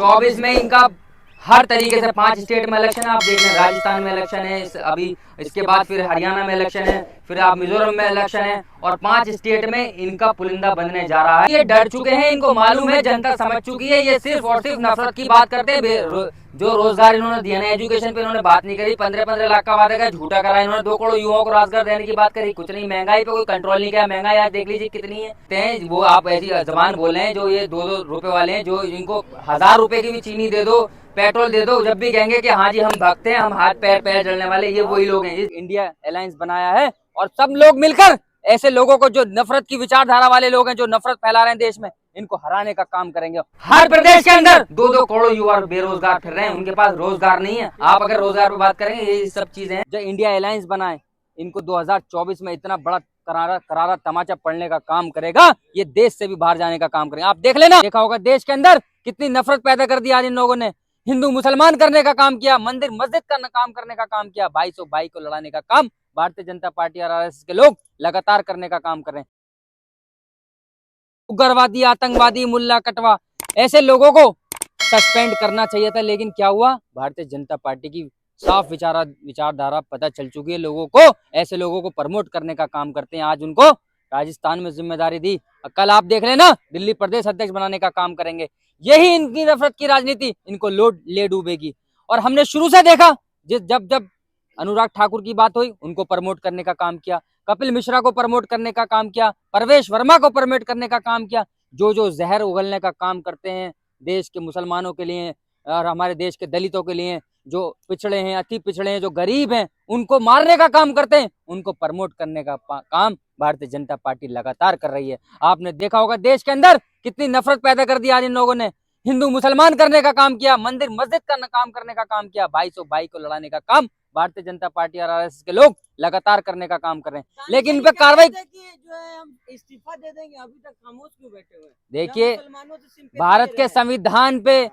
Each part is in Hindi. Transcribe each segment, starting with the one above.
24 में इनका हर तरीके से 5 स्टेट में इलेक्शन है। आप देख रहे हैं राजस्थान में इलेक्शन है अभी, इसके बाद फिर हरियाणा में इलेक्शन है, फिर आप मिजोरम में इलेक्शन है, और 5 स्टेट में इनका पुलिंदा बनने जा रहा है। ये डर चुके हैं, इनको मालूम है, जनता समझ चुकी है, ये सिर्फ और सिर्फ नफरत की बात करते हैं। जो रोजगार इन्होंने दिया ना, एजुकेशन पे इन्होंने बात नहीं करी, 15-15 लाख का वादा किया, झूठा करा इन्होंने, 2 करोड़ युवाओं को रोजगार देने की बात करी, कुछ नहीं। महंगाई पे कोई कंट्रोल नहीं किया, महंगाई आज देख लीजिए कितनी है। वो आप ऐसी जबान बोल रहे हैं जो ये 2-2 रुपए वाले हैं, जो इनको 1000 रुपए की भी चीनी दे दो, पेट्रोल दे दो, जब भी कहेंगे कि हाँ जी हम भक्त हैं, हम हाथ पैर पैर जलने वाले, ये वही लोग हैं। इंडिया अलायंस बनाया है और सब लोग मिलकर ऐसे लोगों को, जो नफरत की विचारधारा वाले लोग हैं, जो नफरत फैला रहे हैं देश में, इनको हराने का काम करेंगे। हर प्रदेश के अंदर 2-2 करोड़ युवा बेरोजगार फिर रहे हैं, उनके पास रोजगार नहीं है। आप अगर रोजगार पे बात करेंगे, ये सब चीजें हैं जो इंडिया अलायंस बनाए, इनको 2024 में इतना बड़ा करारा तमाचा पड़ने का काम करेगा, ये देश से भी बाहर जाने का काम करेंगे। आप देख लेना, देखा होगा देश के अंदर कितनी नफरत पैदा कर दी आज इन लोगों ने। हिंदू मुसलमान करने का काम किया, मंदिर मस्जिद का काम करने का काम किया, भाई सो भाई को लड़ाने का काम भारतीय जनता पार्टी और आरएसएस के लोग लगातार करने का काम कर रहे हैं। उग्रवादी, आतंकवादी, मुल्ला कटवा, ऐसे लोगों को सस्पेंड करना चाहिए था, लेकिन क्या हुआ, भारतीय जनता पार्टी की साफ विचारधारा पता चल चुकी है लोगों को। ऐसे लोगों को प्रमोट करने का काम करते हैं। आज उनको राजस्थान में जिम्मेदारी दी, कल आप देख लेना दिल्ली प्रदेश अध्यक्ष बनाने का काम करेंगे। यही इनकी नफरत की राजनीति इनको ले डूबेगी। और हमने शुरू से देखा, जब जब अनुराग ठाकुर की बात हुई, उनको प्रमोट करने का काम किया, कपिल मिश्रा को प्रमोट करने का काम किया, परवेश वर्मा को प्रमोट करने का काम किया। जो जहर उगलने का काम करते हैं देश के मुसलमानों के लिए और हमारे देश के दलितों के लिए, जो पिछड़े हैं, अति पिछड़े हैं, जो गरीब हैं, उनको मारने का काम करते हैं, उनको प्रमोट करने का काम भारतीय जनता पार्टी लगातार कर रही है। आपने देखा होगा देश के अंदर कितनी नफरत पैदा कर दी आज इन लोगों ने। हिंदू मुसलमान करने का काम किया, मंदिर मस्जिद का काम करने का काम किया, भाई सो भाई को लड़ाने का काम भारतीय जनता पार्टी और आरएसएस के लोग लगातार करने का काम कर रहे हैं। लेकिन इन पे कार्रवाई, जो है हम इस्तीफा दे देंगे, अभी तक खामोश क्यों बैठे हुए? देखिए भारत के संविधान पे,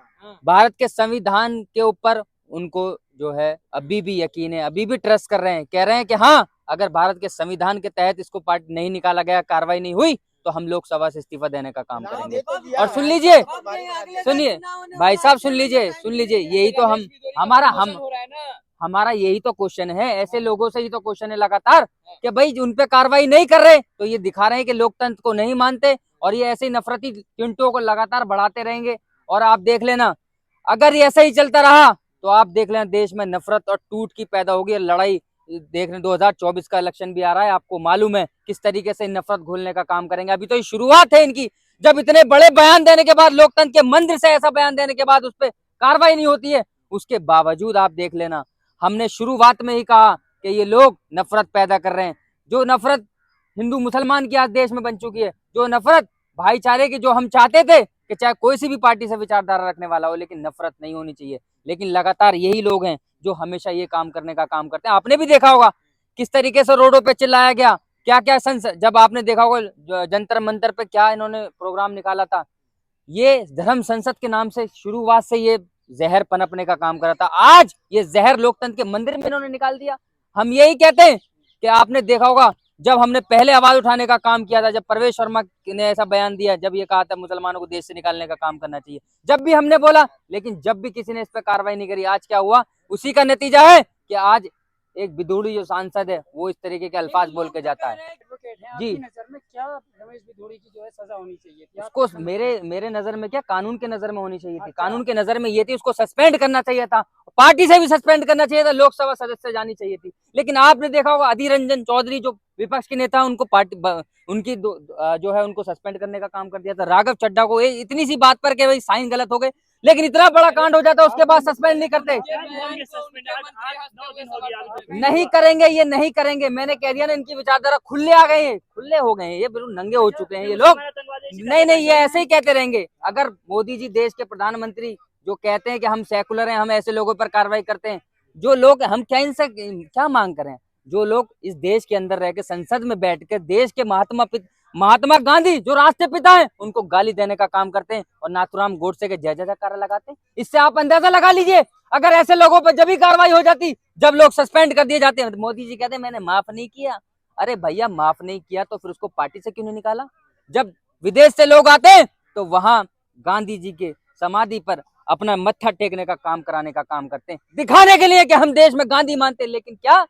भारत के संविधान के ऊपर उनको जो है अभी भी यकीन है, अभी भी ट्रस्ट कर रहे हैं। कह रहे हैं कि हाँ, अगर भारत के संविधान के तहत इसको पार्टी नहीं निकाला गया, कार्रवाई नहीं हुई, तो हम लोकसभा से इस्तीफा देने का काम करेंगे। और सुन लीजिए, सुनिए भाई साहब, सुन लीजिए, यही तो हमारा यही तो क्वेश्चन है। ऐसे लोगों से ही तो क्वेश्चन है लगातार कि भाई उन पे कार्रवाई नहीं कर रहे, तो ये दिखा रहे हैं कि लोकतंत्र को नहीं मानते, और ये ऐसे ही नफरती चिंटुओं को लगातार बढ़ाते रहेंगे। और आप देख लेना, अगर ये ऐसा ही चलता रहा तो आप देख लेना देश में नफरत और टूट की पैदा होगी, लड़ाई। देख रहे 2024 का इलेक्शन भी आ रहा है, आपको मालूम है किस तरीके से नफरत घोलने का काम करेंगे। अभी तो ये शुरुआत है इनकी। जब इतने बड़े बयान देने के बाद, लोकतंत्र के मंदिर से ऐसा बयान देने के बाद उस पर कार्रवाई नहीं होती है, उसके बावजूद आप देख लेना, हमने शुरुआत में ही कहा कि ये लोग नफरत पैदा कर रहे हैं। जो नफरत हिंदू मुसलमान की आज देश में बन चुकी है, जो नफरत भाईचारे की, जो हम चाहते थे कि चाहे कोई सी भी पार्टी से विचारधारा रखने वाला हो, लेकिन नफरत नहीं होनी चाहिए, लेकिन लगातार यही लोग हैं जो हमेशा ये काम करने का काम करते हैं। आपने भी देखा होगा किस तरीके से रोडों पे चिल्लाया गया, क्या क्या जब आपने देखा होगा जंतर मंतर पे क्या इन्होंने प्रोग्राम निकाला था। ये धर्म संसद के नाम से शुरुआत से ये जहर पनपने का काम कर रहा था, आज ये जहर लोकतंत्र के मंदिर में इन्होंने निकाल दिया। हम यही कहते हैं कि आपने देखा होगा जब हमने पहले आवाज उठाने का काम किया था, जब परवेश वर्मा ने ऐसा बयान दिया, जब ये कहा था मुसलमानों को देश से निकालने का काम करना चाहिए, जब भी हमने बोला, लेकिन जब भी किसी ने इस पर कार्रवाई नहीं करी। आज क्या हुआ, उसी का नतीजा है कि आज एक बिधूड़ी जो सांसद है वो इस तरीके के अल्फाज बोल के जाता है। जी, नजर में क्या रमेश बिधूड़ी की जो है सजा होनी चाहिए थी? उसको मेरे नजर में क्या, कानून के नजर में होनी चाहिए थी। कानून के नजर में ये थी, उसको सस्पेंड करना चाहिए था, पार्टी से भी सस्पेंड करना चाहिए था, लोकसभा सदस्य जानी चाहिए थी। लेकिन आपने देखा होगा अधीर रंजन चौधरी जो विपक्ष के नेता, उनको पार्टी उनकी जो है उनको सस्पेंड करने का काम कर दिया था। राघव चड्ढा को इतनी सी बात पर के भाई साइन गलत हो गए, लेकिन इतना बड़ा कांड हो जाता उसके बाद सस्पेंड नहीं करते। नहीं करेंगे, ये नहीं करेंगे, मैंने कह दिया ना, इनकी विचारधारा खुले आ गए हैं, खुले हो गए हैं, ये बिल्कुल नंगे हो चुके हैं ये लोग। नहीं, ये ऐसे ही कहते रहेंगे। अगर मोदी जी देश के प्रधानमंत्री जो कहते हैं कि हम सेकुलर हैं, हम ऐसे लोगों पर कार्रवाई करते हैं, जो लोग, हम क्या इनसे क्या मांग करें? जो लोग इस देश के अंदर रह के संसद में बैठकर देश के महात्मा गांधी जो राष्ट्रपिता पिता हैं, उनको गाली देने का काम करते हैं और नाथुराम गोडसे के जय जयकार लगाते हैं। इससे आप अंदाजा लगा लीजिए, अगर ऐसे लोगों पर जब भी कार्रवाई हो जाती, जब लोग सस्पेंड कर दिए जाते हैं, तो मोदी जी कहते हैं मैंने माफ नहीं किया। अरे भैया, माफ नहीं किया तो फिर उसको पार्टी से क्यों नहीं निकाला? जब विदेश से लोग आते हैं तो वहां गांधी जी के समाधि पर अपना मत्था टेकने का काम कराने का काम करते हैं, दिखाने के लिए कि हम देश में गांधी मानते हैं। लेकिन क्या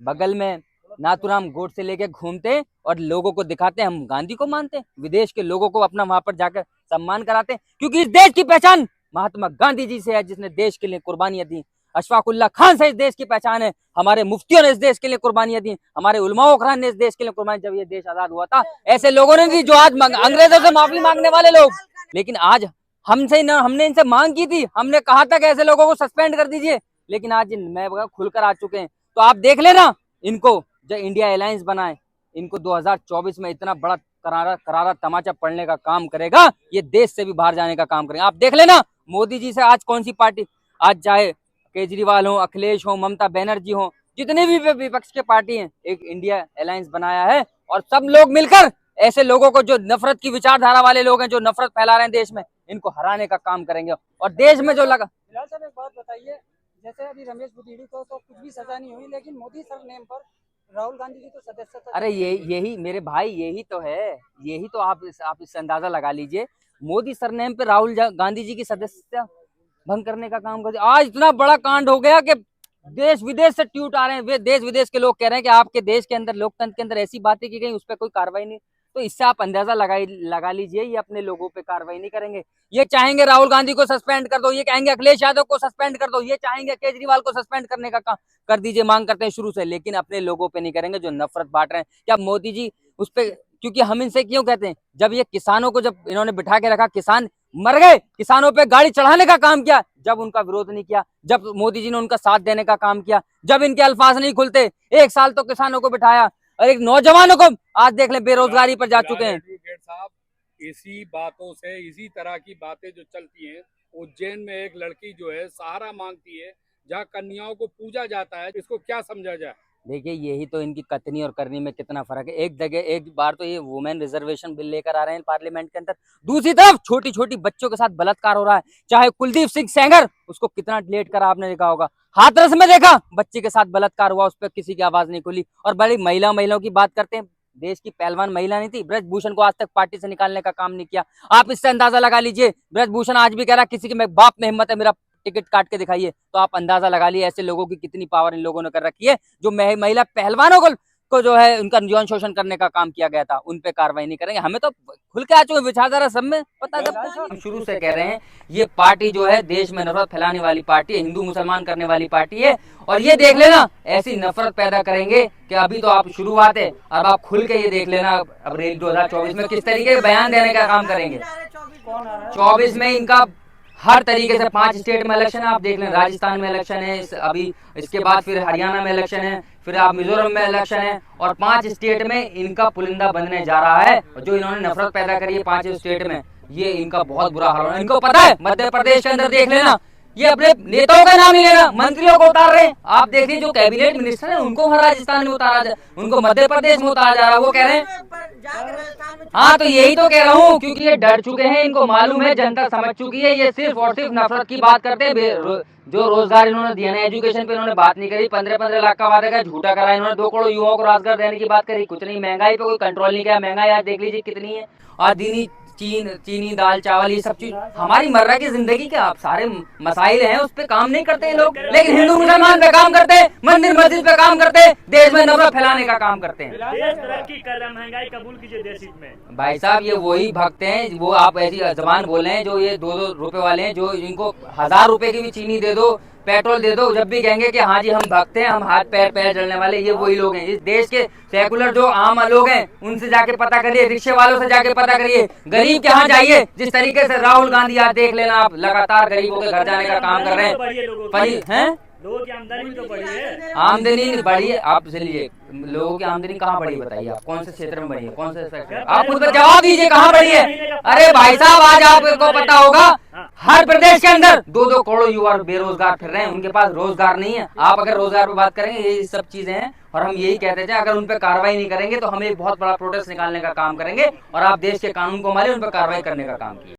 बगल में नाथूराम गोडसे लेके घूमते हैं और लोगों को दिखाते हैं हम गांधी को मानते हैं। विदेश के लोगों को अपना वहां पर जाकर सम्मान कराते हैं, क्योंकि इस देश की पहचान महात्मा गांधी जी से है, जिसने देश के लिए कुर्बानियां दी। अशफाकुल्ला खान से इस देश की पहचान है, हमारे मुफ्तियों ने इस देश के लिए कुर्बानियां दी, हमारे उलमाओ कराम ने इस देश के लिए कुर्बानी। जब ये देश आजाद हुआ था ऐसे लोगों ने दी जो आज अंग्रेजों से माफी मांगने वाले लोग। लेकिन आज हमने इनसे मांग की थी, हमने कहा था कि ऐसे लोगों को सस्पेंड कर दीजिए, लेकिन आज मैं खुलकर आ चुके हैं। तो आप देख लेना इनको, जो इंडिया अलायंस बनाए, इनको 2024 में इतना बड़ा करारा तमाचा पड़ने का काम करेगा, ये देश से भी बाहर जाने का काम करेंगे। आप देख लेना मोदी जी से आज कौन सी पार्टी, आज चाहे केजरीवाल हो, अखिलेश हो, ममता बनर्जी हो, जितने भी विपक्ष के पार्टी हैं, एक इंडिया अलायंस बनाया है और सब लोग मिलकर ऐसे लोगों को, जो नफरत की विचारधारा वाले लोग हैं, जो नफरत फैला रहे हैं देश में, इनको हराने का काम करेंगे। और देश में जो लगा, फिलहाल सर एक बात बताइए, जैसे अभी रमेश बुद्धीड़ी को तो कुछ भी सजा नहीं हुई, लेकिन मोदी सर नेम पर राहुल गांधी की तो सदस्यता। अरे यही मेरे भाई, यही तो है, यही तो आप इससे अंदाजा लगा लीजिए। मोदी सरनेम पे राहुल गांधी जी की सदस्यता भंग करने का काम कर, आज इतना बड़ा कांड हो गया कि देश विदेश से ट्वीट आ रहे हैं, देश विदेश के लोग कह रहे हैं कि आपके देश के अंदर, लोकतंत्र के अंदर ऐसी बातें की गई, उस पर कोई कार्रवाई नहीं। तो इससे आप अंदाजा लगा लीजिए, ये अपने लोगों पे कार्रवाई नहीं करेंगे। ये चाहेंगे राहुल गांधी को सस्पेंड कर दो, ये कहेंगे अखिलेश यादव को सस्पेंड कर दो, ये चाहेंगे केजरीवाल को सस्पेंड करने का काम कर दीजिए, मांग करते हैं शुरू से, लेकिन अपने लोगों पे नहीं करेंगे जो नफरत बांट रहे हैं। क्या मोदी जी उस पे, क्योंकि हम इनसे क्यों कहते हैं, जब ये किसानों को, जब इन्होंने बिठा के रखा, किसान मर गए, किसानों पे गाड़ी चढ़ाने का काम किया, जब उनका विरोध नहीं किया, जब मोदी जी ने उनका साथ देने का काम किया, जब इनके अल्फाज नहीं खुलते, 1 साल तो किसानों को बिठाया, और एक नौजवानों को आज देख ले बेरोजगारी पर जा चुके हैं। एडवोकेट साहब, इसी बातों से, इसी तरह की बातें जो चलती हैं, उज्जैन में एक लड़की जो है सहारा मांगती है, जहाँ कन्याओं को पूजा जाता है, इसको क्या समझा जाए? देखिए यही तो इनकी कथनी और करनी में कितना फर्क है। एक जगह, एक बार तो ये वुमेन रिजर्वेशन बिल लेकर आ रहे हैं पार्लियामेंट के अंदर, दूसरी तरफ छोटी छोटी बच्चों के साथ बलात्कार हो रहा है। चाहे कुलदीप सिंह सेंगर, उसको कितना डिलीट करा आपने देखा होगा, हाथरस में देखा बच्चे के साथ बलात्कार हुआ, उस पर किसी की आवाज नहीं खुली। और बड़ी महिलाओं की बात करते हैं, देश की पहलवान महिला नहीं थी, ब्रजभूषण को आज तक पार्टी से निकालने का काम नहीं किया। आप इससे अंदाजा लगा लीजिए, ब्रजभूषण आज भी कह रहा किसी के बाप में हिम्मत है मेरा टिकट काट के दिखाइए, तो आप अंदाजा लगा लिए ऐसे लोगों की कितनी पावर इन लोगों ने कर रखी है, जो महिला पहलवानों को जो है उनका यौन शोषण करने का काम किया गया था, उन पे कार्रवाई नहीं करेंगे। हमें तो खुल के आ चुके विचारधारा सब में पता है, हम शुरू से कह रहे हैं ये पार्टी जो है देश में नफरत फैलाने वाली पार्टी है, हिंदू मुसलमान करने वाली पार्टी है। और ये देख लेना ऐसी नफरत पैदा करेंगे कि अभी तो आप शुरुआत है, अब आप खुल के ये देख लेना अब 2024 में किस तरीके के बयान देने का काम करेंगे। 24 में इनका हर तरीके से 5 स्टेट में इलेक्शन है, आप देख लें, राजस्थान में इलेक्शन है अभी, इसके बाद फिर हरियाणा में इलेक्शन है, फिर आप मिजोरम में इलेक्शन है, और 5 स्टेट में इनका पुलिंदा बनने जा रहा है। जो इन्होंने नफरत पैदा करी है 5 स्टेट में, ये इनका बहुत बुरा हाल होना। इनको पता है मध्य प्रदेश के अंदर देख लेना, ये अपने नेताओं का नाम नहीं लेना, मंत्रियों को उतार रहे हैं। आप देखिए जो कैबिनेट मिनिस्टर है उनको हर राजस्थान में उतारा जा, उनको मध्य प्रदेश में उतारा जा रहा है। वो कह रहे हैं, हाँ तो यही तो कह रहा हूँ, क्योंकि ये डर चुके हैं, इनको मालूम है, जनता समझ चुकी है, ये सिर्फ और सिर्फ नफरत की बात करते हैं। जो रोजगार इन्होंने दिया ना, एजुकेशन पे इन्होंने बात नहीं करी, 15-15 लाख का वादा का झूठा करा इन्होंने, 2 करोड़ युवाओं को रोजगार देने की बात करी, कुछ नहीं। महंगाई पे कोई कंट्रोल नहीं किया, महंगाई आज देख लीजिए कितनी है, और चीनी दाल चावल ये सब चीज हमारी मर्रा की जिंदगी के आप सारे मसाइल हैं, उस पे काम नहीं करते हैं लोग, लेकिन हिंदू मुसलमान पे काम करते हैं, मंदिर मस्जिद पे काम करते हैं, देश में नफरत फैलाने का काम करते हैं। देश तरक्की कर रहा है, महंगाई कबूल कीजिए देश हित में। भाई साहब ये वही भक्त हैं, वो आप ऐसी जबान बोल रहे हैं जो ये 2-2 रुपए वाले हैं, जो इनको 1000 रुपए की भी चीनी दे दो, पेट्रोल दे दो, जब भी कहेंगे कि हाँ जी हम भक्त हैं, हम हाथ पैर जलने वाले, ये वही लोग हैं। इस देश के सेकुलर जो आम लोग हैं उनसे जाके पता करिए, रिक्शे वालों से जाके पता करिए, गरीब के यहाँ जाइए। जिस तरीके से राहुल गांधी आज देख लेना, आप लगातार गरीबों के घर जाने का काम कर रहे हैं। लोगों की आमदनी तो बढ़ी है, आमदनी बढ़ी है, आप लीजिए लोगों की आमदनी कहाँ बढ़ी बताइए, आप कौन से क्षेत्र में बढ़ी है, कौन से सेक्टर, आप खुद जवाब दीजिए कहाँ बढ़ी है। अरे भाई साहब आज आपको पता होगा हर प्रदेश के अंदर 2-2 करोड़ युवा बेरोजगार फिर रहे हैं, उनके पास रोजगार नहीं है। आप अगर रोजगार पे बात करेंगे, ये सब चीजें हैं, और हम यही कहते थे अगर उन पर कार्रवाई नहीं करेंगे तो हम एक बहुत बड़ा प्रोटेस्ट निकालने का काम करेंगे, और आप देश के कानून को माने, उन पर कार्रवाई करने का काम कीजिए।